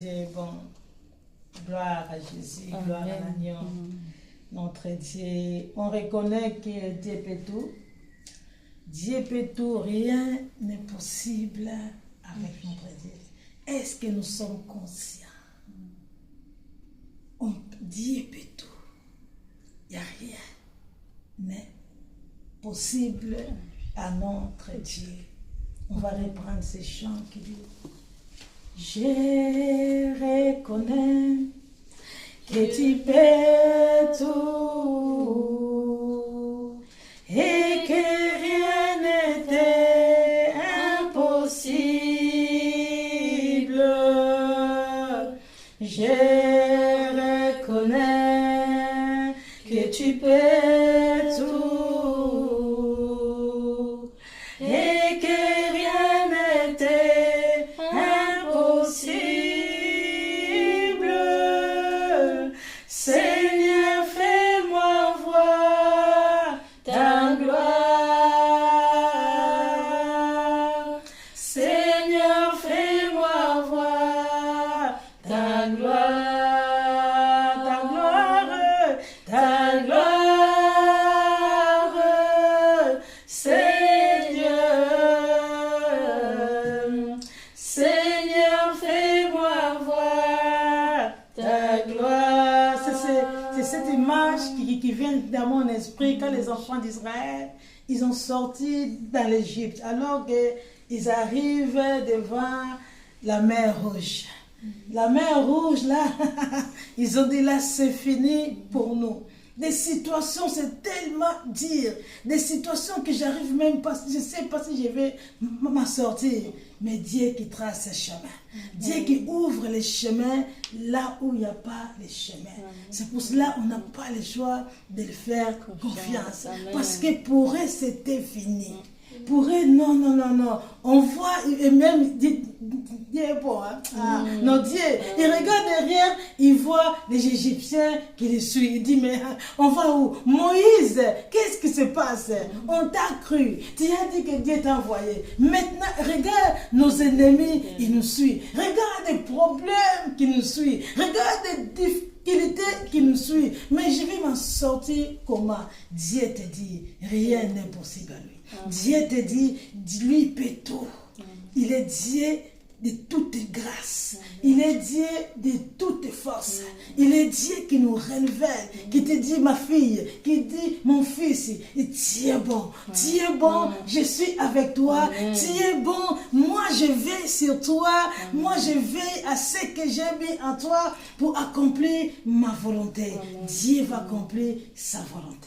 Et bon, gloire à Jésus, gloire à l'agneau, notre Dieu. On reconnaît que Dieu peut tout. Dieu peut tout, rien n'est possible avec notre Dieu. Est-ce que nous sommes conscients? Dieu peut tout. Il n'y a rien n'est possible à notre Dieu. On va reprendre ces chants qui disent: je reconnais que tu peux tout et que rien n'était impossible. Je reconnais que tu peux tout et que rien n'était impossible. Seigneur, fais-moi voir ta gloire. Seigneur, fais-moi voir ta gloire, ta gloire, ta gloire. Seigneur, Seigneur, fais-moi voir ta gloire. C'est cette image qui vient dans mon esprit quand les enfants d'Israël, ils ont sorti dans l'Égypte, alors qu'ils arrivent devant la mer Rouge. La mer Rouge, là, ils ont dit là, c'est fini pour nous. Des situations, c'est tellement dire. Des situations que j'arrive même pas, je ne sais pas si je vais m'en sortir. Mais Dieu qui trace ses chemins. Dieu qui ouvre les chemins là où il n'y a pas les chemins. C'est pour cela qu'on n'a pas le choix de le faire confiance. Parce que pour eux, c'était fini. Pour eux, non, non, non, non. On voit, et même, Dieu est bon, hein? Non, Dieu, il regarde derrière, il voit les Égyptiens qui les suivent. Il dit, mais on va où? Moïse, qu'est-ce qui se passe? On t'a cru. Tu as dit que Dieu t'a envoyé. Maintenant, regarde nos ennemis, ils nous suivent. Regarde les problèmes qui nous suivent. Regarde les difficultés qui nous suivent. Mais je vais m'en sortir comment? Dieu te dit, rien n'est possible à lui. Dieu te dit, lui peut tout. Il est Dieu de toute grâce. Il est Dieu de toute force. Il est Dieu qui nous renouvelle, qui te dit, ma fille, qui dit, mon fils, tu es bon. Tu es bon, je suis avec toi. Tu es bon, moi je veille sur toi. Moi je veille à ce que j'ai mis en toi pour accomplir ma volonté. Dieu va accomplir sa volonté.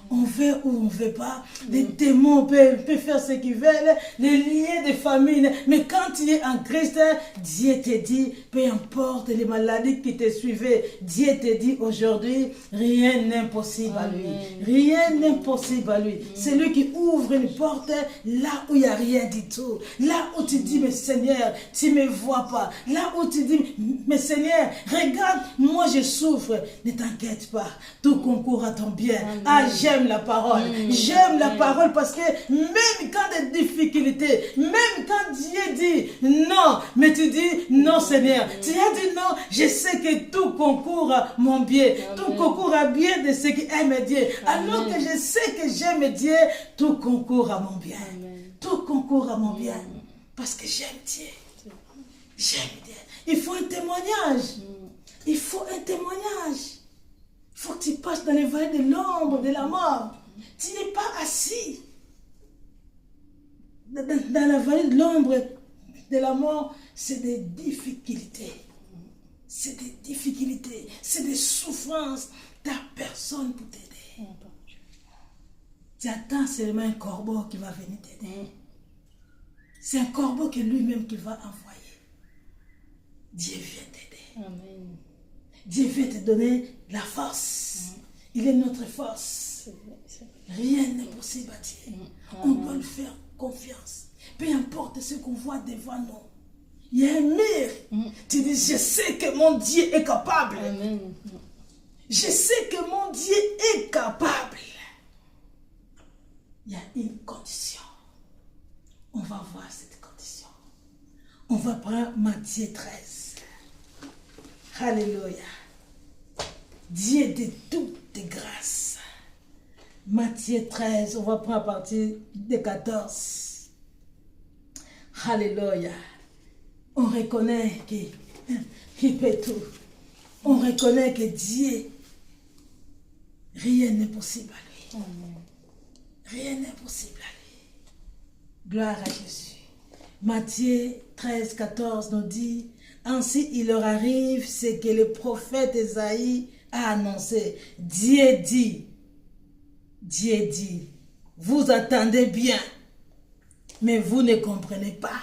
On veut ou on ne veut pas. Les démons peuvent faire ce qu'ils veulent. Les liens de famille. Mais quand tu es en Christ, Dieu te dit, peu importe les maladies qui te suivaient, Dieu te dit aujourd'hui, rien n'est impossible à lui. Rien n'est impossible à lui. C'est lui qui ouvre une porte là où il n'y a rien du tout. Là où tu dis, mais Seigneur, tu ne me vois pas. Là où tu dis, mais Seigneur, regarde, moi je souffre. Ne t'inquiète pas. Tout concourt à ton bien. Ah, j'aime la parole. J'aime la parole parce que même quand des difficultés, même quand Dieu dit non, mais tu dis non Seigneur. Tu as dit non, je sais que tout concourt à mon bien. Tout concourt à bien de ceux qui aiment Dieu. Alors que je sais que j'aime Dieu, tout concourt à mon bien. Tout concourt à mon bien. Parce que j'aime Dieu. J'aime Dieu. Il faut un témoignage. Il faut un témoignage. Il faut que tu passes dans les vallées de l'ombre, de la mort. Tu n'es pas assis dans la vallée de l'ombre, de la mort. C'est des difficultés. C'est des difficultés. C'est des souffrances. Tu n'as personne pour t'aider. Tu attends seulement un corbeau qui va venir t'aider. C'est un corbeau que lui-même qui va envoyer. Dieu vient t'aider. Amen. Dieu veut te donner la force. Il est notre force. Rien n'est possible à Dieu. On doit lui faire confiance. Peu importe ce qu'on voit devant nous. Il y a un mur. Tu dis, je sais que mon Dieu est capable. Amen. Je sais que mon Dieu est capable. Il y a une condition. On va voir cette condition. On va prendre Matthieu 13. Alléluia. Dieu de toutes grâces. Matthieu 13, on va prendre à partir de 14. Alléluia. On reconnaît qu'il peut tout. On reconnaît que Dieu, rien n'est possible à lui. Amen. Rien n'est possible à lui. Gloire à Jésus. Matthieu 13, 14 nous dit, ainsi il leur arrive ce que le prophète Ésaïe a annoncé. Dieu dit, vous attendez bien, mais vous ne comprenez pas.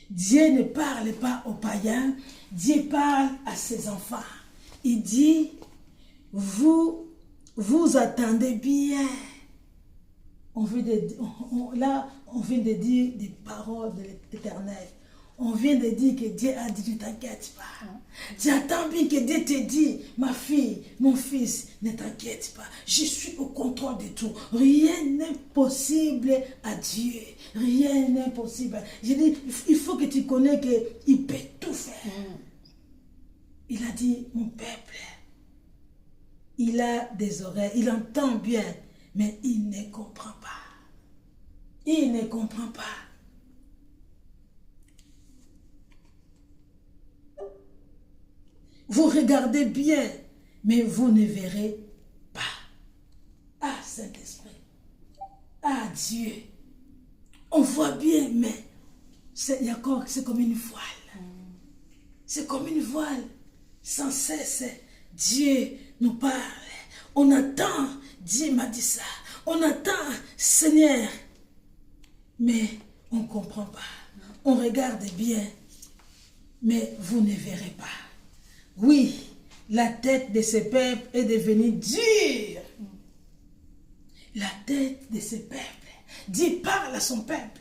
Dieu ne parle pas aux païens, Dieu parle à ses enfants. Il dit, vous attendez bien. On vient de dire des paroles de l'Éternel. On vient de dire que Dieu a dit, ne t'inquiète pas. Tu attends bien que Dieu te dit, ma fille, mon fils, ne t'inquiète pas. Je suis au contrôle de tout. Rien n'est possible à Dieu. Rien n'est possible. Je dis, il faut que tu connais qu'il peut tout faire. Il a dit, mon peuple, il a des oreilles, il entend bien, mais il ne comprend pas. Il ne comprend pas. Vous regardez bien, mais vous ne verrez pas. Ah, Saint-Esprit. Ah, Dieu. On voit bien, mais c'est comme une voile. C'est comme une voile. Sans cesse, Dieu nous parle. On attend, Dieu m'a dit ça. On attend, Seigneur. Mais on ne comprend pas. On regarde bien, mais vous ne verrez pas. Oui, la tête de ce peuple est devenue dure. La tête de ce peuple. Dieu parle à son peuple.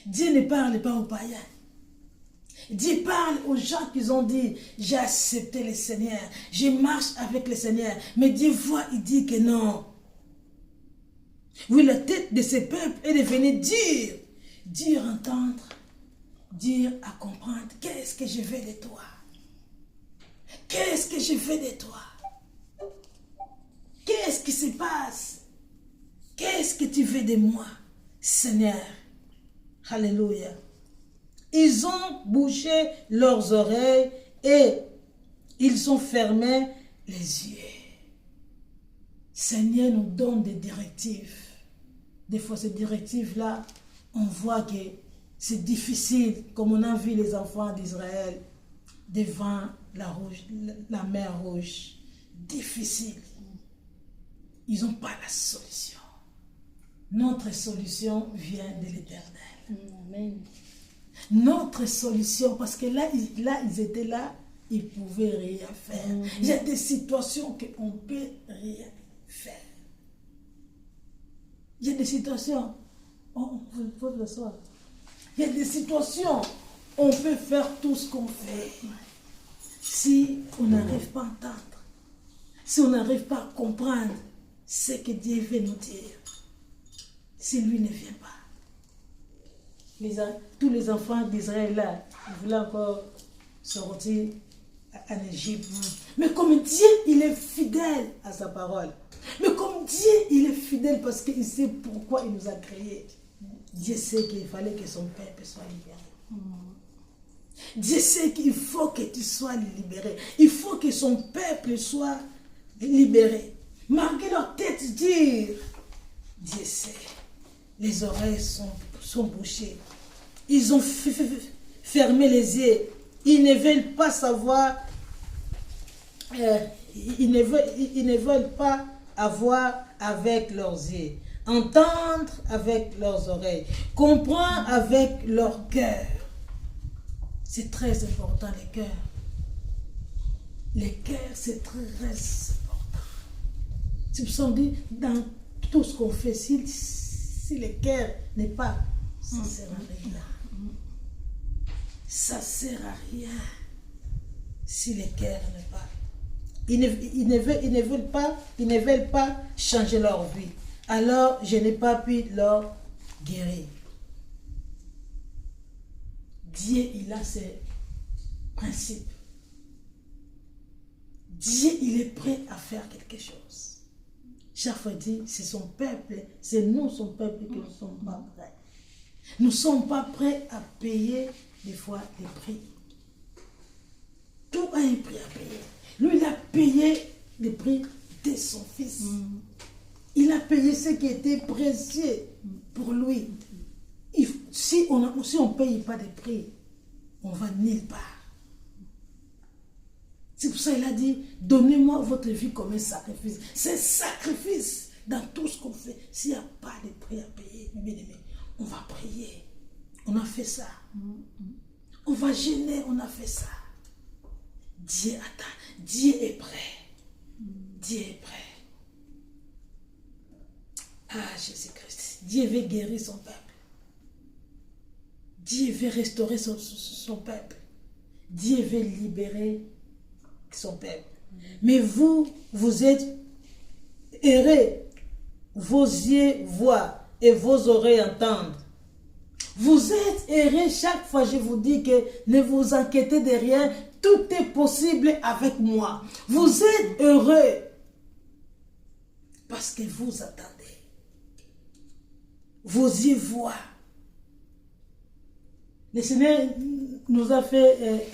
Dieu ne parle pas aux païens. Dieu parle aux gens qui ont dit, j'ai accepté le Seigneur, je marche avec le Seigneur. Mais Dieu voit, il dit que non. Oui, la tête de ce peuple est devenue dure. Dur à entendre, dur à comprendre. Qu'est-ce que je veux de toi? Qu'est-ce que je veux de toi? Qu'est-ce qui se passe? Qu'est-ce que tu veux de moi, Seigneur? Alléluia. Ils ont bouché leurs oreilles et ils ont fermé les yeux. Seigneur nous donne des directives. Des fois, ces directives-là, on voit que c'est difficile, comme on a vu les enfants d'Israël devant la mer Rouge. Difficile. Ils n'ont pas la solution. Notre solution vient de l'Éternel. Amen. Notre solution, parce que là, ils étaient là, ils ne pouvaient rien faire. Il y a des situations qu'on ne peut rien faire. Il y a des situations, il y a des situations, on peut faire tout ce qu'on fait. Si on n'arrive pas à entendre, si on n'arrive pas à comprendre ce que Dieu veut nous dire, si lui ne vient pas. Tous les enfants d'Israël là, ils voulaient encore sortir en Égypte. Mais comme Dieu, il est fidèle à sa parole. Mais comme Dieu, il est fidèle parce qu'il sait pourquoi il nous a créés. Dieu sait qu'il fallait que son peuple soit libéré. Dieu sait qu'il faut que tu sois libéré. Il faut que son peuple soit libéré. Malgré leur tête dure, Dieu sait. Les oreilles sont bouchées. Ils ont fermé les yeux. Ils ne veulent pas savoir. Ils ne veulent pas avoir avec leurs yeux. Entendre avec leurs oreilles. Comprendre avec leur cœur. C'est très important, les cœurs. Les cœurs, c'est très important. C'est pour ça qu'on dit, dans tout ce qu'on fait, si le cœur n'est pas, ça ne sert à rien. Ça ne sert à rien si le cœur n'est pas. Ils ne veulent pas changer leur vie. Alors, je n'ai pas pu leur guérir. Dieu, il a ses principe. Dieu, il est prêt à faire quelque chose. Chaque fois, il dit, c'est son peuple, c'est nous, son peuple, que nous ne sommes pas prêts. Nous ne sommes pas prêts à payer, des fois, les prix. Tout a un prix à payer. Lui, il a payé le prix de son fils. Il a payé ce qui était précieux pour lui. Si on ne paye pas de prix, on va nulle part. C'est pour ça qu'il a dit, donnez-moi votre vie comme un sacrifice. C'est un sacrifice dans tout ce qu'on fait. S'il n'y a pas de prix à payer, on va prier. On a fait ça. On va jeûner, on a fait ça. Dieu attend. Dieu est prêt. Dieu est prêt. Ah, Jésus-Christ. Dieu veut guérir son peuple. Dieu veut restaurer son peuple. Dieu veut libérer son peuple. Mais vous êtes errés. Vos yeux voient et vos oreilles entendent. Vous êtes errés chaque fois. Je vous dis que ne vous inquiétez de rien. Tout est possible avec moi. Vous êtes heureux parce que vous attendez. Vos yeux voient. Le Seigneur nous a fait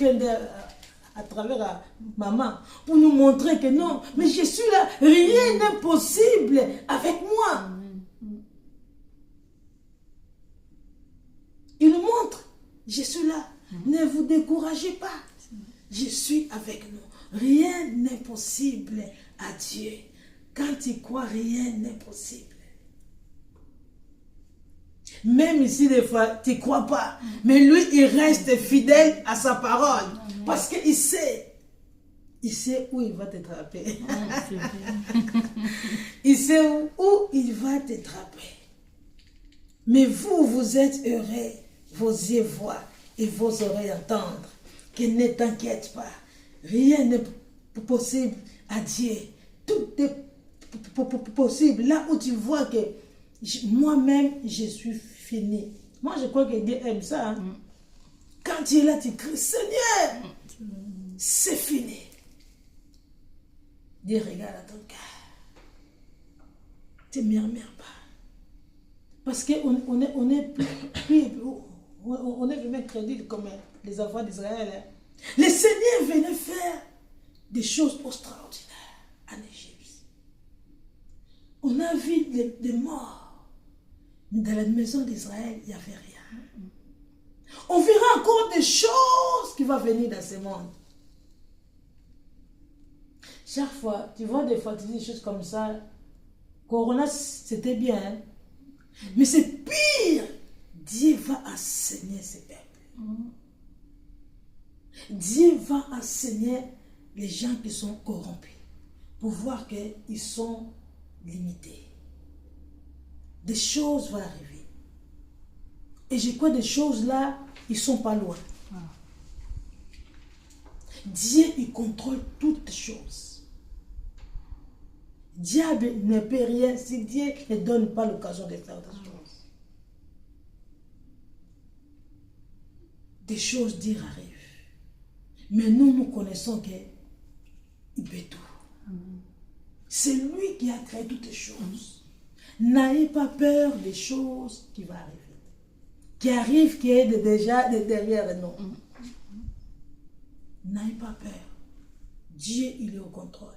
à travers maman pour nous montrer que non, mais je suis là, rien n'est possible avec moi. Il nous montre, je suis là, ne vous découragez pas, je suis avec nous. Rien n'est possible à Dieu. Quand tu crois, rien n'est possible. Même ici, des fois, tu ne crois pas. Mais lui, il reste fidèle à sa parole. Parce qu'il sait. Il sait où il va t'attraper. Il sait où il va t'attraper. Mais vous êtes heureux. Vos yeux voient et vos oreilles entendent. Que ne t'inquiète pas. Rien n'est possible à Dieu. Tout est possible. Là où tu vois que moi-même, je suis fini. Moi, je crois que Dieu aime ça. Hein? Quand tu es là, tu cries, Seigneur, c'est fini. Dieu regarde à ton cœur. Tu ne murmures pas. Parce qu'on est vraiment crédible comme les enfants d'Israël. Hein? Le Seigneur venait faire des choses extraordinaires en Égypte. On a vu des morts. Mais dans la maison d'Israël, il n'y avait rien. On verra encore des choses qui vont venir dans ce monde. Chaque fois, tu vois des fois, tu dis des choses comme ça. Corona, c'était bien. Hein? Mais c'est pire. Dieu va enseigner ses peuples. Dieu va enseigner les gens qui sont corrompus. Pour voir qu'ils sont limités. Des choses vont arriver. Et je crois que des choses là, ils ne sont pas loin. Dieu, il contrôle toutes choses. Diable ne peut rien si Dieu ne donne pas l'occasion de faire des choses. Des choses dires arrivent. Mais nous connaissons qu'il peut tout. C'est lui qui a créé toutes les choses. N'ayez pas peur des choses qui vont arriver. Qui arrivent, qui est déjà derrière nous. N'ayez pas peur. Dieu, il est au contrôle.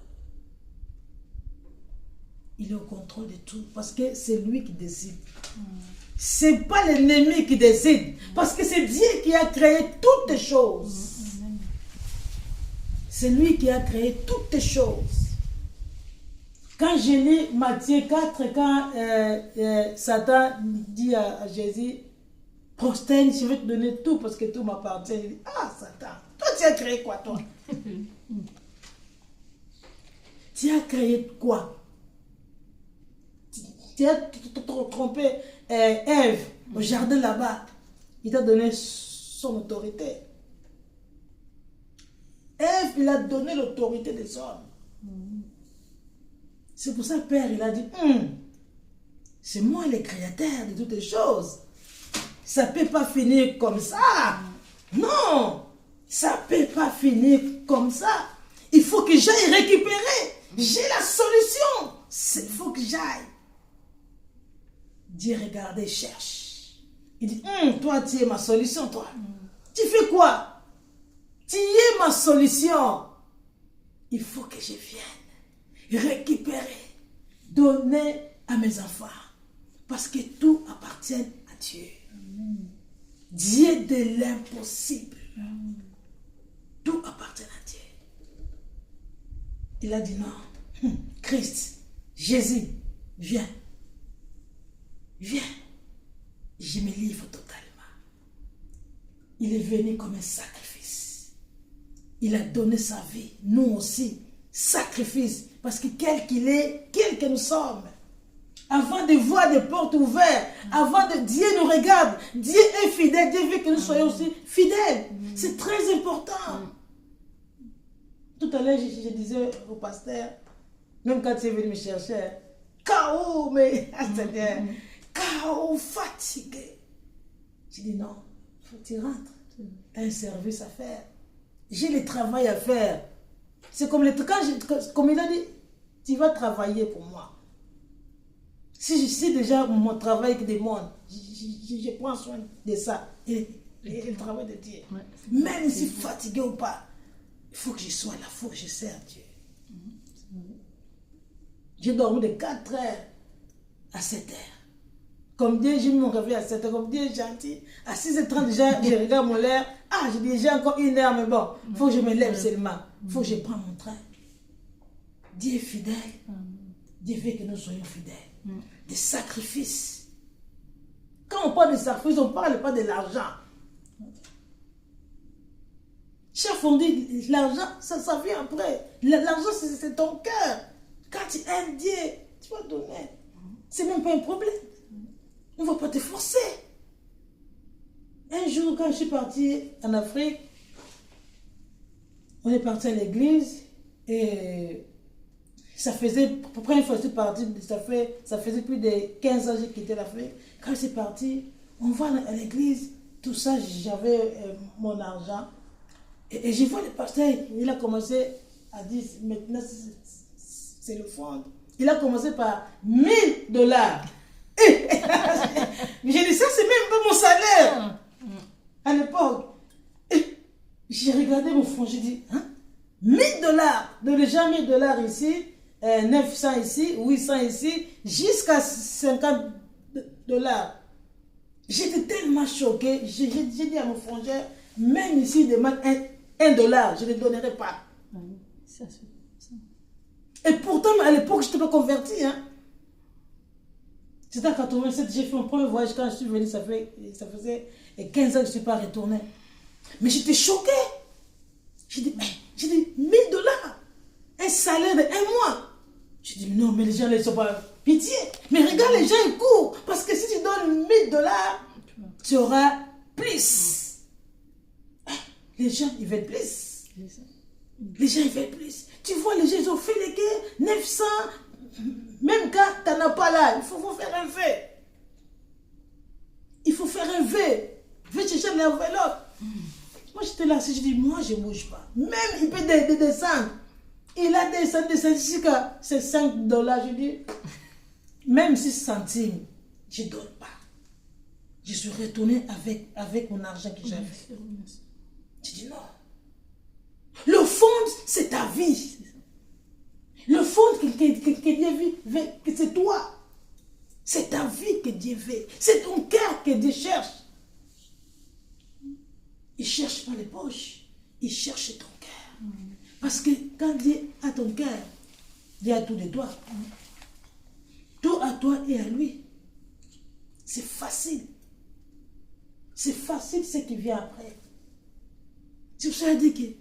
Il est au contrôle de tout. Parce que c'est lui qui décide. Ce n'est pas l'ennemi qui décide. Parce que c'est Dieu qui a créé toutes les choses. C'est lui qui a créé toutes les choses. Quand je lis Matthieu 4, quand Satan dit à Jésus, prosterne, je vais te donner tout parce que tout m'appartient. Il dit, ah Satan, toi tu as créé quoi toi? Tu as créé quoi? Tu as trompé Ève au jardin là-bas. Il t'a donné son autorité. Ève, il a donné l'autorité des hommes. C'est pour ça que Père, il a dit, c'est moi le créateur de toutes les choses. Ça ne peut pas finir comme ça. Non. Ça ne peut pas finir comme ça. Il faut que j'aille récupérer. J'ai la solution. Il faut que j'aille. Dieu regarde et cherche. Il dit, toi, tu es ma solution, toi. Tu fais quoi? Tu es ma solution. Il faut que je vienne récupérer, donner à mes enfants. Parce que tout appartient à Dieu. Dieu de l'impossible. Tout appartient à Dieu. Il a dit non. Christ, Jésus, viens. Viens. Je me livre totalement. Il est venu comme un sacrifice. Il a donné sa vie. Nous aussi, sacrifice. Parce que quel qu'il est, quel que nous sommes, avant de voir des portes ouvertes, avant de Dieu nous regarde, Dieu est fidèle, Dieu veut que nous soyons aussi fidèles. C'est très important. Tout à l'heure, je disais au pasteur, même quand il est venu me chercher, KO, mais c'est-à-dire, KO, fatigué. J'ai dit non, il faut que tu rentres. Tu as un service à faire. J'ai le travail à faire. C'est comme, comme il a dit, tu vas travailler pour moi. Si je sais déjà mon travail qui demande, je prends soin de ça. Et le travail de Dieu. Ouais, même si fatigué ou pas, il faut que je sois là, il faut que je sers Dieu. J'ai dormi de 4 heures à 7 heures. Comme Dieu, j'ai mis mon réveil à 7 heures. Comme Dieu est gentil. À 6h30 déjà, je regarde mon heure. Ah, j'ai dit, j'ai encore 1 heure, mais bon, il faut que je me lève seulement. Il faut que je prenne mon train. Dieu est fidèle. Dieu veut que nous soyons fidèles. Des sacrifices. Quand on parle de sacrifices, on ne parle pas de l'argent. Chef, on dit l'argent, ça vient après. L'argent, c'est ton cœur. Quand tu aimes Dieu, tu vas donner. C'est même pas un problème. On ne va pas te forcer. Un jour, quand je suis partie en Afrique, on est parti à l'église et ça faisait, pour première fois que je suis partie, ça faisait plus de 15 ans que j'ai quitté l'Afrique. Quand je suis partie, on va à l'église, tout ça, j'avais mon argent. Et je vois le pasteur, il a commencé à dire, maintenant c'est le fond. Il a commencé par $1000. Mais j'ai dit, ça c'est même pas mon salaire. À l'époque. J'ai regardé mon fond, j'ai dit, hein? $1000. Donc déjà $1000 ici, 900 ici, 800 ici, jusqu'à $50. J'étais tellement choquée, j'ai dit à mon frangère, même ici, il demande $1, je ne le donnerai pas. Et pourtant, à l'époque, je n'étais pas convertie. Hein? C'était en 87, j'ai fait mon premier voyage. Quand je suis venue, ça faisait 15 ans que je ne suis pas retournée. Mais j'étais choquée. J'ai dit $1000, un salaire de 1 mois. J'ai dit, non, mais les gens ne sont pas pitié. Mais regarde, les gens, ils courent. Parce que si tu donnes $1000, tu auras plus. Les gens, ils veulent plus. Les gens, ils veulent plus. Tu vois, les gens, ils ont fait les guerres, 900. Même quand tu n'en as pas là, il faut faire un vœu. Il faut faire un vœu. Va chercher l'enveloppe. Moi, j'étais là, si je dis, moi, je ne bouge pas. Même, il peut descendre. Il a descendu jusqu'à ces $5. Je dis, même 6 centimes, je ne donne pas. Je suis retourné avec mon argent que j'avais. Je dis non. Le fond, c'est ta vie. Le fond que Dieu veut, c'est toi. C'est ta vie que Dieu veut. C'est ton cœur que Dieu cherche. Il ne cherche pas les poches. Il cherche ton cœur. Parce que quand Dieu a ton cœur, Dieu a tout de toi. Tout à toi et à lui. C'est facile. C'est facile ce qui vient après. C'est pour ça dit que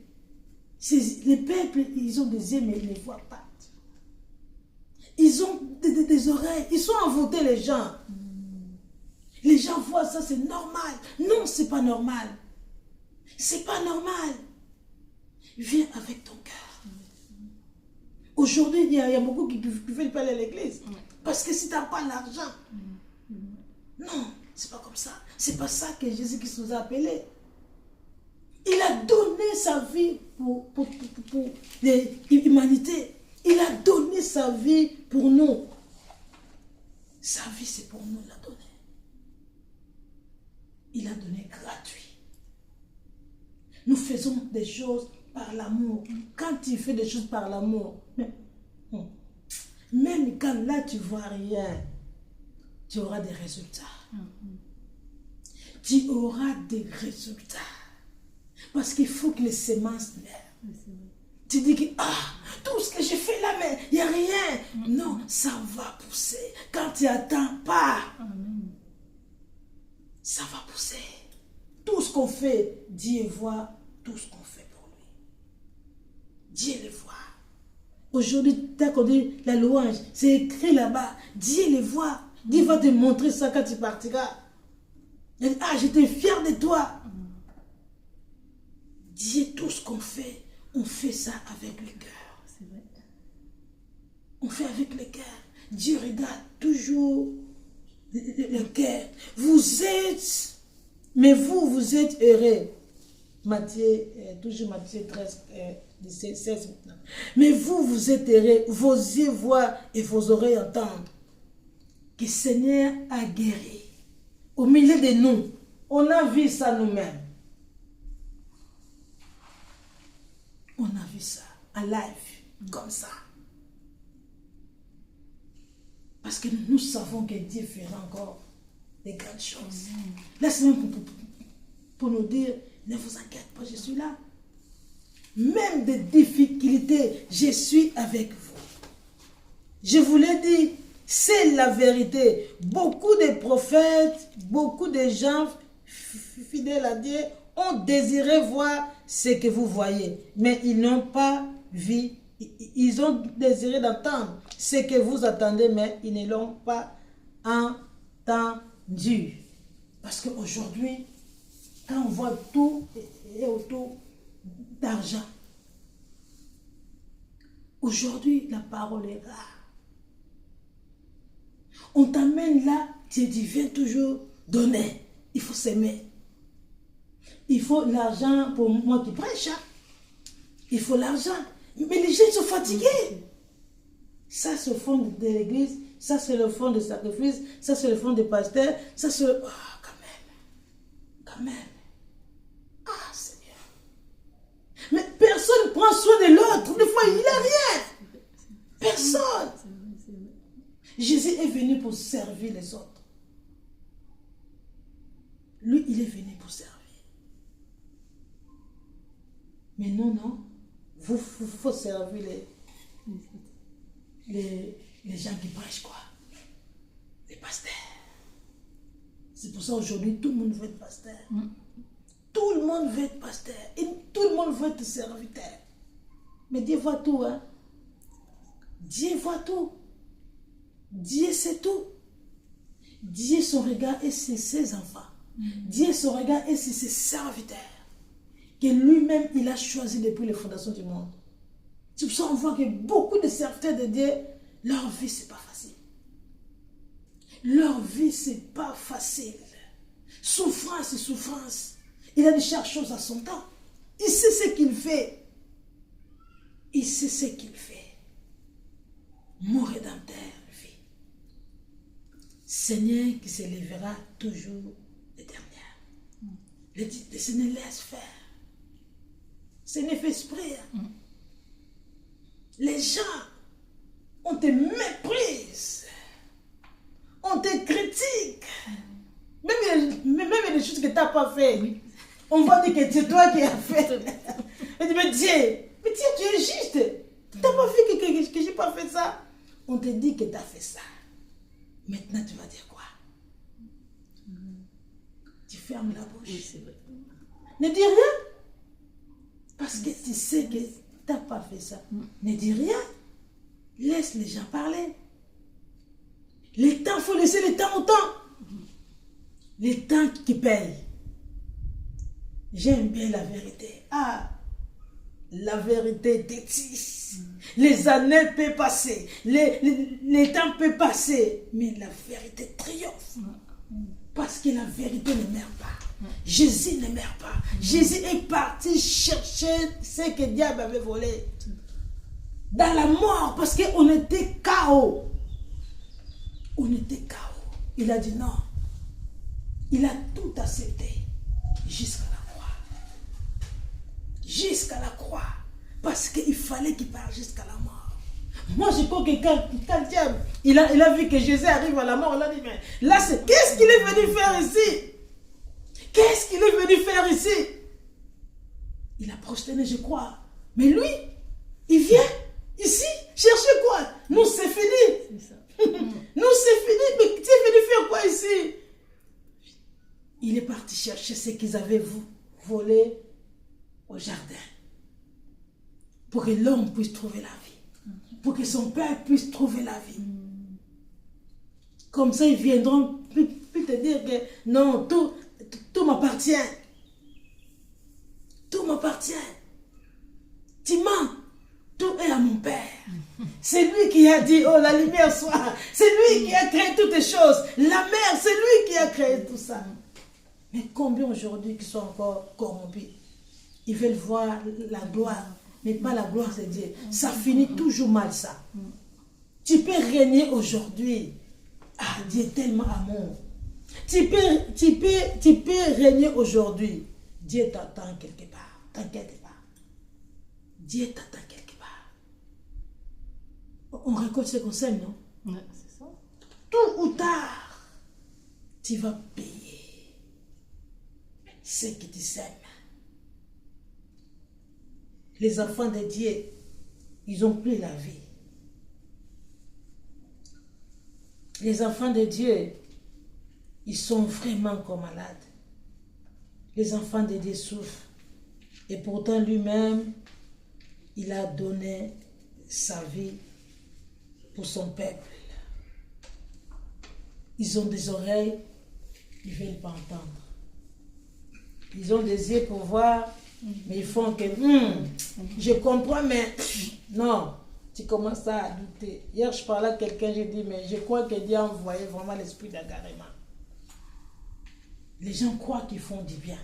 les peuples, ils ont des yeux mais ils ne voient pas. Ils ont des oreilles. Ils sont envoûtés les gens. Les gens voient ça, c'est normal. Non, c'est pas normal. C'est pas normal. Viens avec ton cœur. Aujourd'hui, il y a beaucoup qui ne veulent pas aller à l'église. Parce que si tu n'as pas l'argent. Non, c'est pas comme ça. C'est pas ça que Jésus-Christ nous a appelés. Il a donné sa vie pour l'humanité. Il a donné sa vie pour nous. Sa vie, c'est pour nous, il a donné. Il a donné gratuit. Nous faisons des choses par l'amour. Quand tu fais des choses par l'amour, même quand là tu vois rien, tu auras des résultats. Tu auras des résultats. Parce qu'il faut que les semences naissent. Tu dis que tout ce que j'ai fait là, mais il n'y a rien. Non, ça va pousser. Quand tu n'attends pas, ça va pousser. Tout ce qu'on fait, Dieu voit tout ce qu'on fait pour lui. Dieu le voit. Aujourd'hui, t'as connu la louange, c'est écrit là-bas. Dieu le voit. Dieu va te montrer ça quand tu partiras. Il dit, j'étais fier de toi. Dieu, tout ce qu'on fait, on fait ça avec le cœur. C'est vrai. On fait avec le cœur. Dieu regarde toujours le cœur. Vous êtes, mais vous êtes heureux. Matthieu, toujours Matthieu 13, 17, 16 maintenant. Mais vous êtes heureux. Vos yeux voient et vos oreilles entendent. Que le Seigneur a guéri. Au milieu de nous, on a vu ça nous-mêmes. On a vu ça en live, comme ça. Parce que nous savons que Dieu fera encore des grandes choses. Là, c'est même pour nous dire, ne vous inquiétez pas, je suis là. Même des difficultés, je suis avec vous. Je vous l'ai dit, c'est la vérité. Beaucoup de prophètes, beaucoup de gens fidèles à Dieu ont désiré voir ce que vous voyez, mais ils n'ont pas vu. Ils ont désiré d'entendre ce que vous attendez, mais ils ne l'ont pas entendu. Parce qu'aujourd'hui, quand on voit tout et autour d'argent, aujourd'hui, la parole est rare. On t'amène là, tu viens toujours donner. Il faut s'aimer. Il faut l'argent pour moi qui prêche. Il faut l'argent. Mais les gens sont fatigués. Ça, c'est le fond de l'église. Ça, c'est le fond de sacrifice. Ça, c'est le fond des pasteurs. Ça, c'est le... quand même. Quand même. Seigneur. Mais personne ne prend soin de l'autre. Des fois, il n'a rien. Personne. Jésus est venu pour servir les autres. Lui, il est venu pour servir. Mais non, vous faut servir les gens qui prêchent quoi. Les pasteurs. C'est pour ça aujourd'hui, tout le monde veut être pasteur. Tout le monde veut être pasteur. Et tout le monde veut être serviteur. Mais Dieu voit tout, hein. Dieu voit tout. Dieu sait tout. Dieu, son regard est sur ses enfants. Dieu, son regard est sur ses serviteurs. Que lui-même, il a choisi depuis les fondations du monde. C'est pour ça qu'on voit que beaucoup de serviteurs de Dieu, leur vie, c'est pas facile. Leur vie, c'est pas facile. Souffrance et souffrance. Il a de chaque chose à son temps. Il sait ce qu'il fait. Il sait ce qu'il fait. Mon Rédempteur vit. Seigneur qui se lèvera toujours l'éternel. Le Seigneur laisse faire. Seigneur fait esprit. Les gens, on te méprise. On te critique. Même les choses que tu n'as pas fait. On va dire que c'est toi qui as fait. On dit, mais Dieu, tu es juste. Tu n'as pas fait que je n'ai pas fait ça. On te dit que tu as fait ça. Maintenant, tu vas dire quoi? Tu fermes la bouche. Oui, c'est vrai. Ne dis rien. Parce que tu sais que tu n'as pas fait ça. Ne dis rien. Laisse les gens parler. Le temps, il faut laisser le temps au temps. Le temps qui paye. J'aime bien la vérité. La vérité détisse. Les années peuvent passer. Les temps peuvent passer. Mais la vérité triomphe. Parce que la vérité ne meurt pas. Jésus ne meurt pas. Jésus est parti chercher ce que le diable avait volé. Dans la mort, parce qu'on était KO. On était KO. Il a dit non. Il a tout accepté. Jusqu'à la croix. Jusqu'à la croix. Parce qu'il fallait qu'il parte jusqu'à la mort. Moi, je crois que quand le diable, il a vu que Jésus arrive à la mort, il a dit, mais là, qu'est-ce qu'il est venu faire ici? Qu'est-ce qu'il est venu faire ici? Il a prosterné, je crois. Mais lui, il vient ici, chercher quoi? Nous, c'est fini. C'est ça. Nous, c'est fini. Mais tu es venu faire quoi ici? Il est parti chercher ce qu'ils avaient volé au jardin. Pour que l'homme puisse trouver la vie. Pour que son père puisse trouver la vie. Comme ça, ils viendront plus te dire que non, tout m'appartient. Tout m'appartient. Tu mens. Tout est à mon père. C'est lui qui a dit, oh, la lumière soit. C'est lui qui a créé toutes les choses. La mer, c'est lui qui a créé tout ça. Mais combien aujourd'hui qui sont encore corrompus? Ils veulent voir la gloire, mais pas la gloire de Dieu. Ça finit toujours mal, ça. Tu peux régner aujourd'hui. Ah, Dieu est tellement amour. Tu peux régner aujourd'hui. Dieu t'attend quelque part. T'inquiète pas. Dieu t'attend quelque part. On récolte ce qu'on sème, non? Ouais, c'est ça. Tôt ou tard, tu vas payer ce que tu sèmes. Les enfants de Dieu, ils ont pris la vie. Les enfants de Dieu, ils sont vraiment comme malades. Les enfants de Dieu souffrent. Et pourtant lui-même, il a donné sa vie pour son peuple. Ils ont des oreilles, ils ne veulent pas entendre. Ils ont des yeux pour voir, mais ils font que, je comprends, mais non, tu commences à douter. Hier, je parlais à quelqu'un, j'ai dit, mais je crois que Dieu a envoyé vraiment l'esprit d'agarrement. Les gens croient qu'ils font du bien.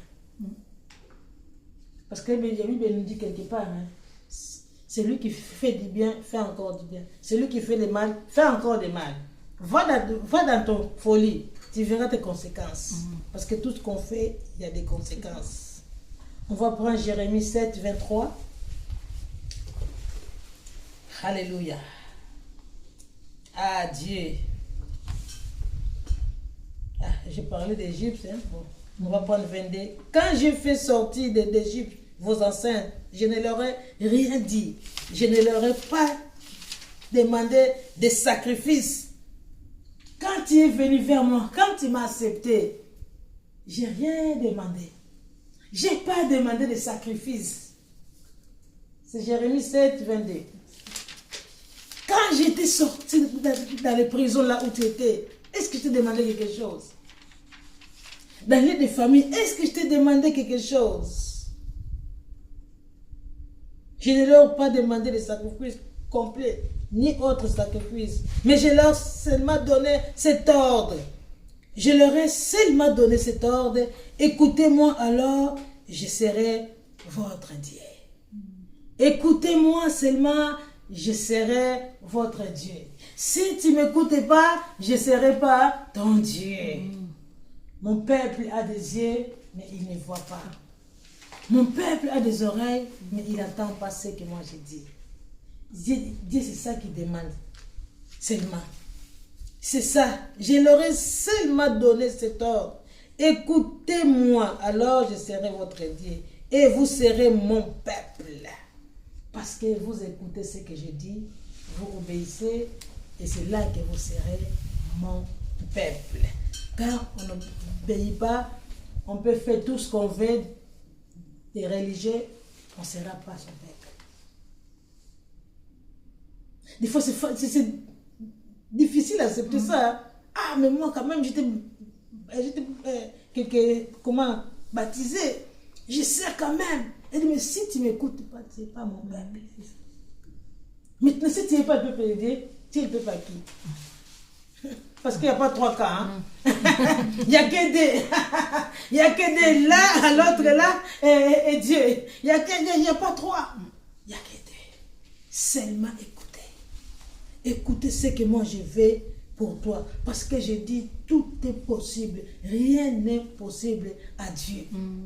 Parce que la Bible nous dit quelque part, hein, c'est lui qui fait du bien, fait encore du bien. C'est lui qui fait le mal, fait encore du mal. Va dans ton folie, tu verras tes conséquences. Parce que tout ce qu'on fait, il y a des conséquences. On va prendre Jérémie 7, 23. Alléluia. Ah, Dieu. Ah, j'ai parlé d'Égypte. Hein? Bon, on va prendre 22. Quand j'ai fait sortir d'Égypte vos ancêtres, je ne leur ai rien dit. Je ne leur ai pas demandé de sacrifices. Quand tu es venu vers moi, quand tu m'as accepté, j'ai rien demandé. Je n'ai pas demandé de sacrifices. C'est Jérémie 7, 22. Quand j'étais sorti dans les prisons là où tu étais, est-ce que je t'ai demandé quelque chose? Dans les de famille, est-ce que je t'ai demandé quelque chose? Je ne leur ai pas demandé de sacrifices complets, ni autre sacrifice. Mais je leur ai seulement donné cet ordre. Je leur ai seulement donné cet ordre. Écoutez-moi alors, je serai votre Dieu. Écoutez-moi seulement, je serai votre Dieu. Si tu ne m'écoutes pas, je ne serai pas ton Dieu. Mon peuple a des yeux, mais il ne voit pas. Mon peuple a des oreilles, mais il n'entend pas ce que moi je dis. Dieu, c'est ça qu'il demande. Seulement. C'est ça. Je leur ai seulement donné cet ordre. Écoutez-moi, alors je serai votre Dieu. Et vous serez mon peuple. Parce que vous écoutez ce que je dis, vous obéissez, et c'est là que vous serez mon peuple. Quand on n'obéit pas, on peut faire tout ce qu'on veut des religieux, on ne sera pas son peuple. Des fois, c'est difficile à accepter ça. Ah, mais moi, quand même, j'étais baptisé. Je sais quand même. Elle dit, mais si tu ne m'écoutes pas, tu n'es pas mon peuple. Maintenant, si tu n'es pas le peuple de Dieu, tu es le peuple à qui? Parce qu'il n'y a pas 3 cas. Hein? Il n'y a que des. Il n'y a que des là, l'autre là, et Dieu. Il n'y a que des. Il n'y a pas 3. Il n'y a que des. Seulement écoutez. Écoutez ce que moi je vais pour toi. Parce que je dis, tout est possible. Rien n'est possible à Dieu.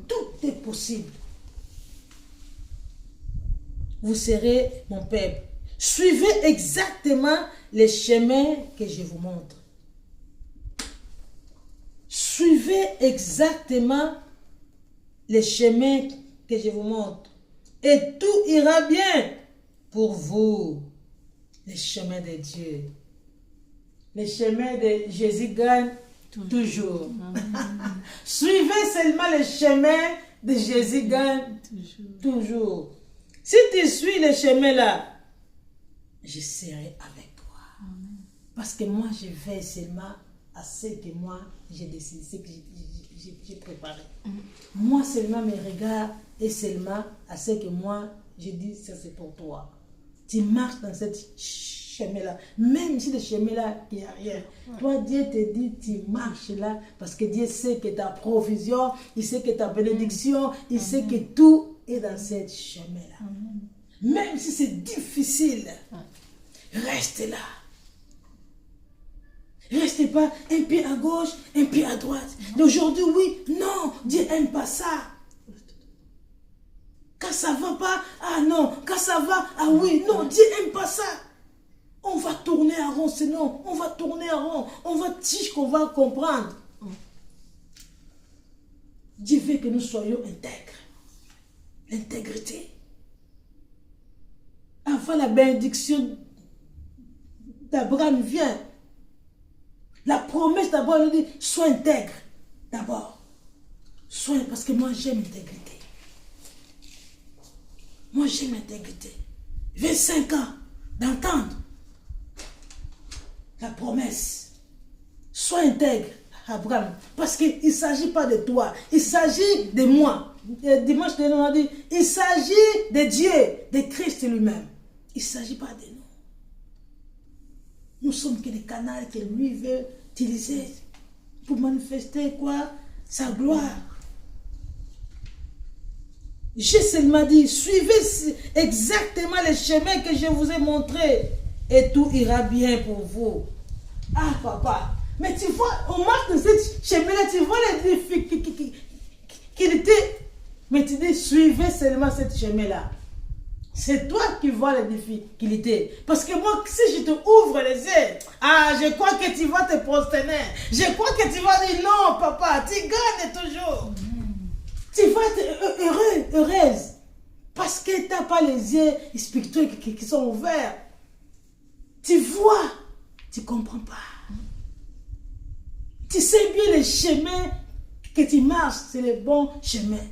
Tout est possible. Vous serez mon peuple. Suivez exactement les chemins que je vous montre. Suivez exactement les chemins que je vous montre. Et tout ira bien pour vous. Les chemins de Dieu. Les chemins de Jésus gagnent toujours. Suivez seulement les chemins de Jésus gagnent toujours. Si tu suis les chemins là, je serai avec toi. Parce que moi, je vais seulement à ce que moi, j'ai décidé, ce que j'ai préparé. Moi seulement, mes regards et seulement à ce que moi, j'ai dit, ça c'est pour toi. Tu marches dans cette chemin-là. Même si le chemin-là, il n'y a rien. Toi, Dieu te dit, tu marches là, parce que Dieu sait que ta provision, il sait que ta bénédiction, il sait que tout est dans cette chemin-là. Même si c'est difficile, reste là. Restez pas un pied à gauche, un pied à droite. D'aujourd'hui, oui, non, Dieu n'aime pas ça. Quand ça va pas, ah non. Quand ça va, ah oui, non, Dieu n'aime pas ça. On va tourner en rond, sinon, on va tourner en rond. On va dire qu'on va comprendre. Dieu veut que nous soyons intègres. L'intégrité. Avant la bénédiction d'Abraham vient. La promesse d'abord, elle dit, sois intègre. D'abord. Sois, parce que moi j'aime l'intégrité. Moi j'aime l'intégrité. 25 ans d'entendre la promesse. Sois intègre, Abraham. Parce qu'il ne s'agit pas de toi. Il s'agit de moi. Dimanche dernier, on a dit, il s'agit de Dieu, de Christ lui-même. Il ne s'agit pas de nous. Nous sommes que des canaux que lui veut utiliser pour manifester quoi? Sa gloire. J'ai seulement dit, suivez exactement les chemins que je vous ai montrés et tout ira bien pour vous. Ah papa, mais tu vois, on marche dans cette chemin-là, tu vois les difficultés. Mais tu dis, suivez seulement cette chemin-là. C'est toi qui vois les difficultés. Parce que moi, si je te ouvre les yeux, ah, je crois que tu vas te prosterner. Je crois que tu vas dire non, papa, tu gagnes toujours. Tu vas être heureuse. Parce que tu n'as pas les yeux spirituels qui sont ouverts. Tu vois, tu ne comprends pas. Tu sais bien les chemins que tu marches, c'est les bons chemins.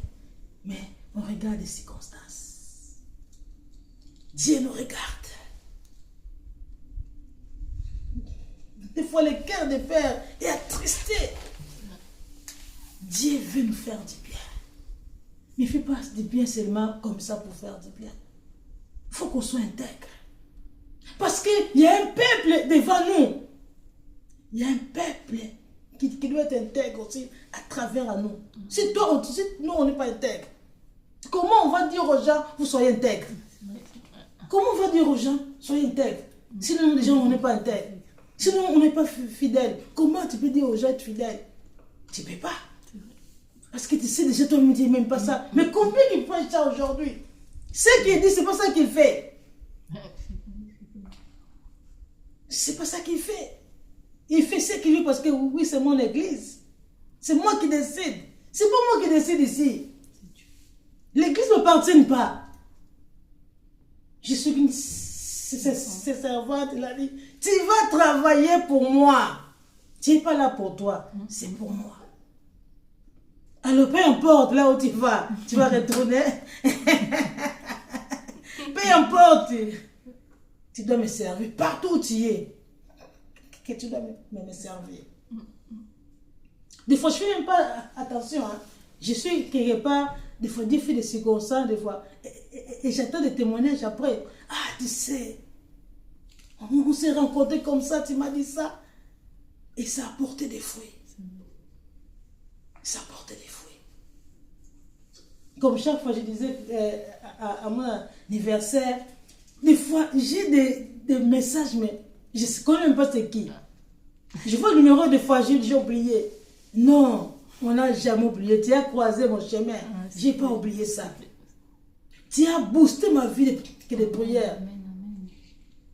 Mais on regarde les circonstances. Dieu nous regarde. Des fois, le cœur de père est attristé. Dieu veut nous faire du bien. Mais il ne fait pas du bien seulement comme ça pour faire du bien. Il faut qu'on soit intègre. Parce qu'il y a un peuple devant nous. Il y a un peuple qui doit être intègre aussi à travers nous. Si nous, on n'est pas intègre, comment on va dire aux gens, vous soyez intègres? Comment on va dire aux gens, soyez intègres? Sinon, les gens, on n'est pas intègres. Sinon, on n'est pas fidèles. Comment tu peux dire aux gens être fidèles? Tu ne peux pas. Parce que tu sais déjà, toi, tu ne dis même pas ça. Mais combien il prêche ça aujourd'hui? Ce qu'il dit, c'est pas ça qu'il fait. C'est pas ça qu'il fait. Il fait ce qu'il veut parce que oui, c'est mon église. C'est moi qui décide. C'est pas moi qui décide ici. L'église ne m'appartient pas. Je suis une servante, il a dit, tu vas travailler pour moi. Tu n'es pas là pour toi, c'est pour moi. Alors peu importe là où tu vas retourner. Peu importe, tu dois me servir partout où tu es. Que tu dois me servir. Des fois, je ne fais même pas attention. Hein. Je suis quelque part, des fois, des filles de circonstances, des fois. Et j'attends des témoignages après. Ah, tu sais, on s'est rencontrés comme ça, tu m'as dit ça. Et ça a porté des fruits. Ça a porté des fruits. Comme chaque fois je disais à mon anniversaire, des fois j'ai des messages, mais je ne connais même pas c'est qui. Je vois le numéro, des fois j'ai oublié. Non, on n'a jamais oublié. Tu as croisé mon chemin. Je n'ai pas oublié ça. Tu as boosté ma vie que des prières.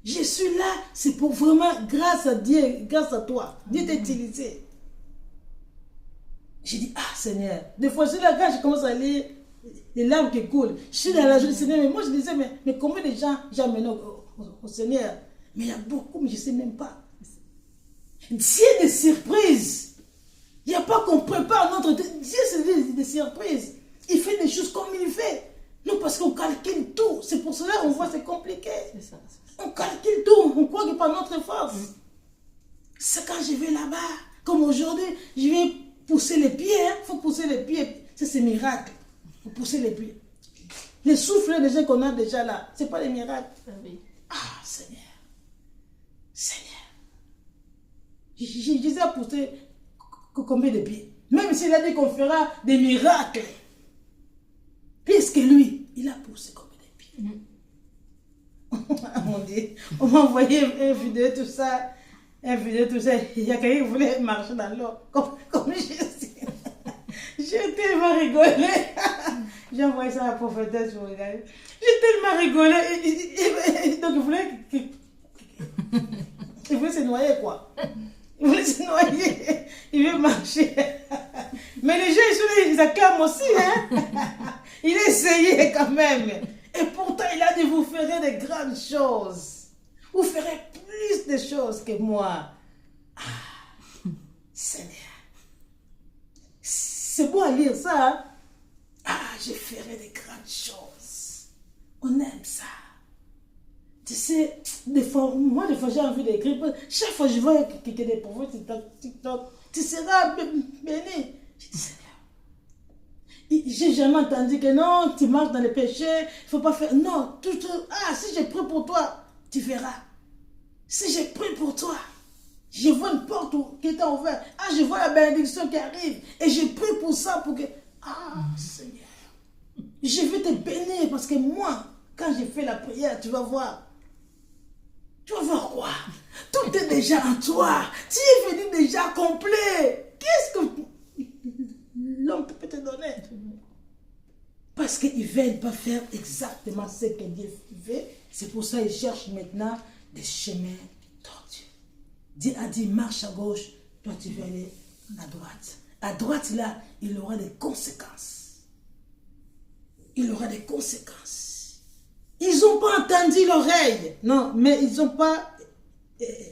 Je suis là, c'est pour vraiment, grâce à Dieu, grâce à toi. Dieu t'a utilisé. J'ai dit, ah Seigneur, des fois je suis là, quand je commence à lire, les larmes qui coulent. Je suis dans la journée, Seigneur, mais moi je disais, mais combien de gens j'ai amené au Seigneur? Mais il y a beaucoup, mais je ne sais même pas. Dieu des surprises. Il n'y a pas qu'on prépare notre... Dieu, c'est des surprises. Il fait des choses comme il fait. Non, parce qu'on calcule tout. C'est pour cela qu'on voit c'est compliqué. C'est ça. On calcule tout. On croit que par notre force. C'est quand je vais là-bas, comme aujourd'hui, je vais pousser les pieds. Il faut pousser les pieds. C'est miracle. Il faut pousser les pieds. Les souffles déjà qu'on a déjà là, ce n'est pas des miracles. Ah, Seigneur. Seigneur. Je disais à pousser combien de pieds. Même s'il a dit qu'on fera des miracles. Puisque lui, il a poussé combien de pieds. Mon Dieu, on m'a envoyé une vidéo, tout ça. Une vidéo, tout ça. Il y a quelqu'un qui voulait marcher dans l'eau. Comme Jésus. J'ai tellement rigolé. J'ai envoyé ça à la prophétesse pour regarder. J'ai tellement rigolé. Donc il voulait se noyer, quoi. Il voulait se noyer. Il veut marcher. Mais les gens, ils acclament aussi. Hein? Il a essayé quand même. Et pourtant, il a dit, vous ferez de grandes choses. Vous ferez plus de choses que moi. Ah, Seigneur. C'est beau à lire ça. Hein? Ah, je ferai de grandes choses. On aime ça. Tu sais, des fois j'ai envie d'écrire. Chaque fois que je vois quelqu'un des prophètes TikTok, tu seras béni. Je dis, Seigneur, j'ai jamais entendu que non, tu marches dans les péchés, il ne faut pas faire. Non, si j'ai pris pour toi, tu verras. Si j'ai pris pour toi, je vois une porte qui est ouverte. Ah, je vois la bénédiction qui arrive. Et j'ai pris pour ça, pour que... Ah, Seigneur, je vais te bénir parce que moi, quand j'ai fait la prière, tu vas voir. Tu vas voir quoi? Tout est déjà en toi. Tu es venu déjà complet. Qu'est-ce que l'homme peut te donner? Parce qu'ils ne veulent pas faire exactement ce que Dieu veut. C'est pour ça qu'ils cherchent maintenant des chemins tordus. Dieu a dit, marche à gauche, toi tu vas aller à droite. À droite, là, il aura des conséquences. Il aura des conséquences. Ils n'ont pas entendu l'oreille. Non, mais ils n'ont pas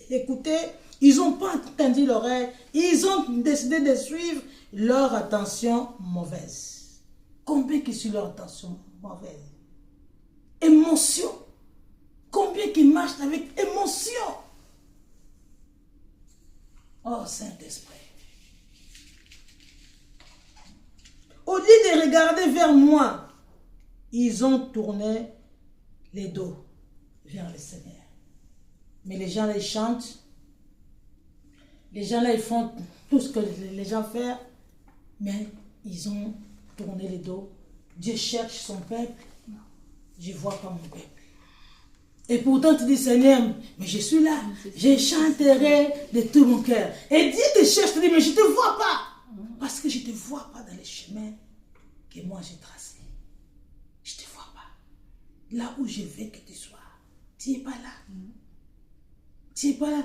écouté. Ils n'ont pas entendu l'oreille. Ils ont décidé de suivre leur attention mauvaise. Combien qui suivent leur attention mauvaise? Émotion. Combien qui marchent avec émotion? Oh, Saint-Esprit. Au lieu de regarder vers moi, ils ont tourné les dos vers le Seigneur. Mais les gens là, ils chantent. Les gens là, ils font tout ce que les gens font. Mais ils ont tourné les dos. Dieu cherche son peuple. Je ne vois pas mon peuple. Et pourtant, tu dis, Seigneur, mais je suis là. Je chanterai de tout mon cœur. Et Dieu te cherche, tu dis, mais je ne te vois pas. Parce que je ne te vois pas dans les chemins que moi j'ai tracés. Je ne te vois pas. Là où je veux que tu sois, tu n'es pas là. Tu n'es pas là.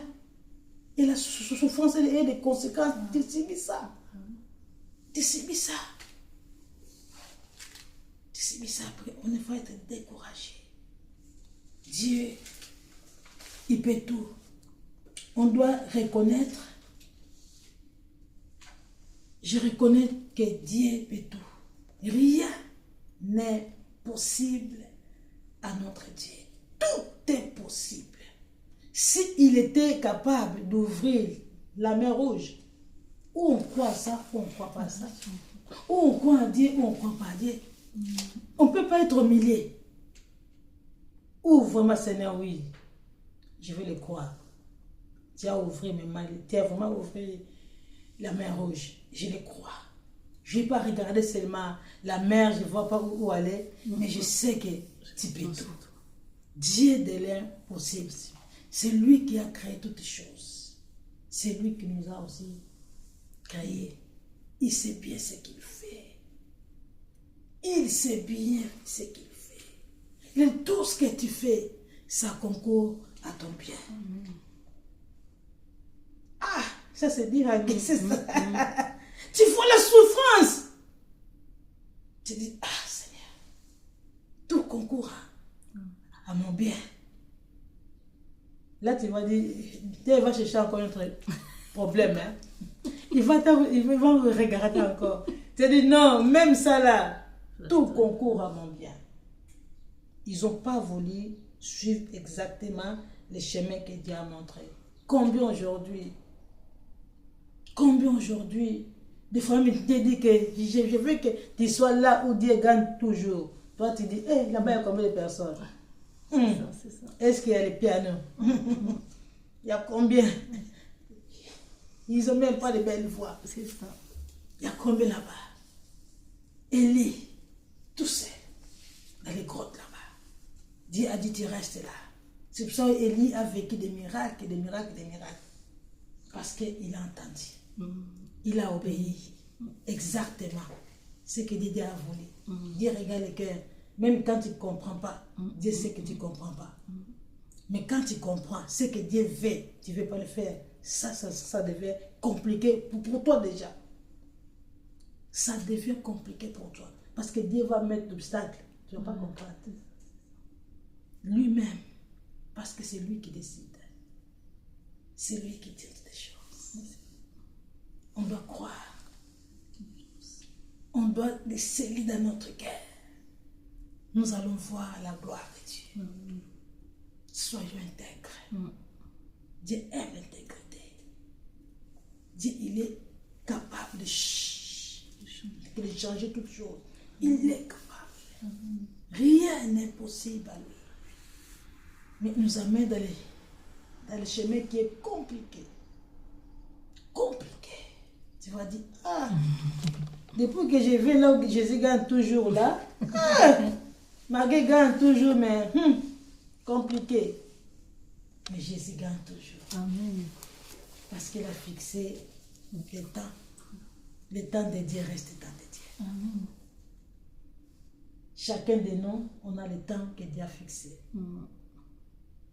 Et la souffrance, elle a des conséquences. Tu subis ça. Tu subis ça. Tu subis ça. Après, on va être découragé. Dieu, il peut tout. On doit reconnaître. Je reconnais que Dieu peut tout. Rien n'est possible à notre Dieu. Tout est possible. S'il était capable d'ouvrir la mer rouge, ou on croit ça, ou on ne croit pas ça. Ou on croit à Dieu, ou on ne croit pas à Dieu. On ne peut pas être humilié. Ou vraiment, Seigneur, oui, je vais le croire. Tu as ouvert mes mains, tu as vraiment ouvert la mer rouge. Je le crois. Je ne vais pas regarder seulement la mer, je ne vois pas où aller, mais je sais que tu peux tout. Dieu de l'impossible. C'est lui qui a créé toutes choses. C'est lui qui nous a aussi créés. Il sait bien ce qu'il fait. Il sait bien ce qu'il fait. Et tout ce que tu fais, ça concourt à ton bien. Ah, ça c'est dire à qui c'est ça. Tu vois la souffrance. Tu dis, ah Seigneur, tout concourt à mon bien. Là, tu vas dire, tu vas chercher encore un autre problème. Hein? Il va me regarder encore. Tu dis, non, même ça là, tout concourt à mon bien. Ils n'ont pas voulu suivre exactement les chemins que Dieu a montrés. Combien aujourd'hui, des fois, il te dit que je veux que tu sois là où Dieu gagne toujours. Toi, tu dis, hey, là-bas, il y a combien de personnes? C'est ça. Est-ce qu'il y a les pianos? Il y a combien? Ils n'ont même pas de belles voix. C'est ça. Il y a combien là-bas? Élie, tout seul, dans les grottes là-bas. Dieu a dit, tu restes là. C'est pour ça qu'Élie a vécu des miracles, des miracles, des miracles. Parce qu'il a entendu. Il a obéi exactement ce que Dieu a voulu. Dieu regarde le cœur. Même quand tu ne comprends pas, Dieu sait que tu ne comprends pas. Mais quand tu comprends ce que Dieu veut, tu ne veux pas le faire. Ça devient compliqué pour toi déjà. Ça devient compliqué pour toi. Parce que Dieu va mettre l'obstacle. Tu ne vas pas comprendre. Lui-même. Parce que c'est lui qui décide. C'est lui qui dit des choses. On doit croire. On doit les sceller dans notre cœur. Nous allons voir la gloire de Dieu. Soyons intègres. Dieu aime l'intégrité. Dieu, il est capable de changer toutes choses. Il est capable. Rien n'est possible à lui. Mais il nous amène dans le chemin qui est compliqué. Compliqué. Tu vas dire, ah, depuis que je vais là où Jésus gagne toujours là, Marie gagne toujours, mais compliqué. Mais Jésus gagne toujours. Amen. Parce qu'il a fixé le temps. Le temps de Dieu reste le temps de Dieu. Amen. Chacun de nous, on a le temps que Dieu a fixé.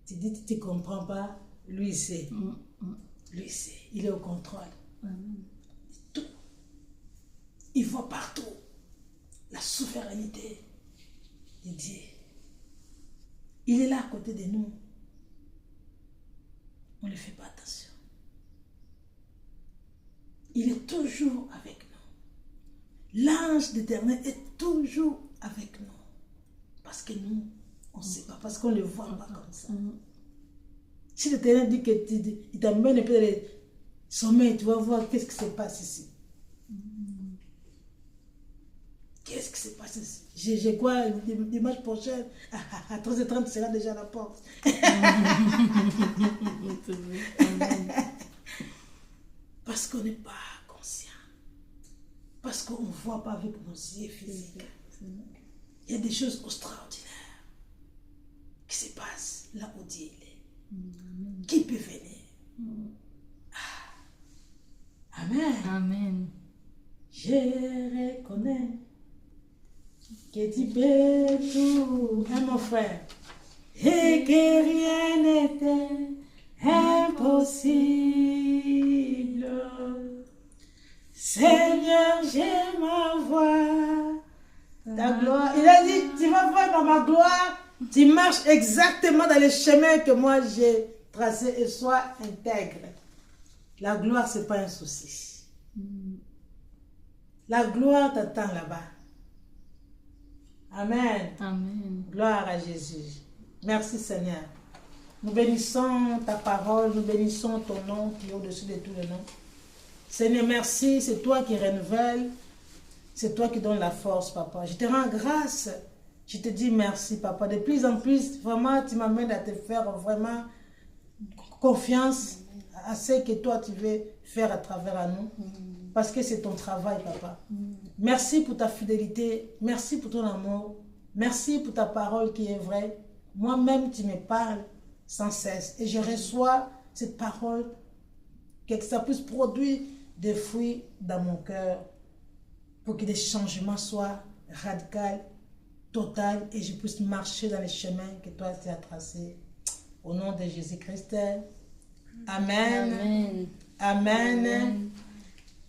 Tu dis, tu ne comprends pas, lui sait. Lui sait. Il est au contrôle. Tout. Il voit partout la souveraineté de Dieu. Il est là à côté de nous. On ne fait pas attention. Il est toujours avec nous. L'ange d'Éternel est toujours avec nous. Parce que nous, on ne sait pas, parce qu'on ne le voit pas comme ça. Si l'Éternel dit qu'il t'amène un peu dans le sommeil, tu vas voir qu'est-ce qui se passe ici. Qu'est-ce qui se passe ici? J'ai quoi dimanche prochain? À 13h30, tu seras déjà à la porte. Parce qu'on n'est pas conscient. Parce qu'on ne voit pas avec nos yeux physiques. Il y a des choses extraordinaires qui se passent là où Dieu est. Qui peut venir? Amen. Amen. Je reconnais que tu peux tout, hein, mon frère, et que rien n'était impossible. Seigneur, j'aime ma voix, ta gloire. Il a dit, tu vas voir dans ma gloire, tu marches exactement dans les chemins que moi j'ai tracés et sois intègre. La gloire, ce n'est pas un souci. La gloire t'attend là-bas. Amen. Amen. Gloire à Jésus. Merci Seigneur. Nous bénissons ta parole, nous bénissons ton nom qui est au-dessus de tous les noms. Seigneur, merci, c'est toi qui renouvelle, c'est toi qui donne la force, papa. Je te rends grâce, je te dis merci, papa. De plus en plus, vraiment, tu m'amènes à te faire vraiment confiance, à ce que toi tu veux faire à travers à nous. Parce que c'est ton travail, papa. Merci pour ta fidélité. Merci pour ton amour. Merci pour ta parole qui est vraie. Moi-même, tu me parles sans cesse. Et je reçois cette parole, que ça puisse produire des fruits dans mon cœur pour que des changements soient radicaux, total, et je puisse marcher dans les chemins que toi tu as tracés. Au nom de Jésus-Christ. Amen. Amen.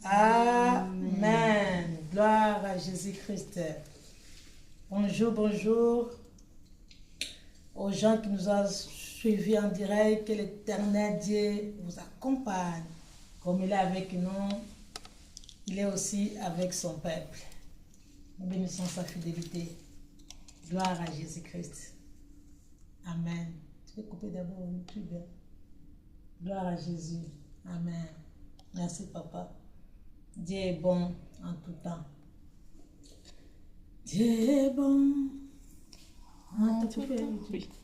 Amen. Gloire à Jésus-Christ. Bonjour, bonjour aux gens qui nous ont suivis en direct. Que l'Éternel Dieu vous accompagne. Comme il est avec nous, il est aussi avec son peuple. Nous bénissons sa fidélité. Gloire à Jésus-Christ. Amen. Tu peux couper d'abord au YouTube. Gloire à Jésus. Amen. Merci, papa. Dieu est bon en tout temps. Dieu est bon en tout temps.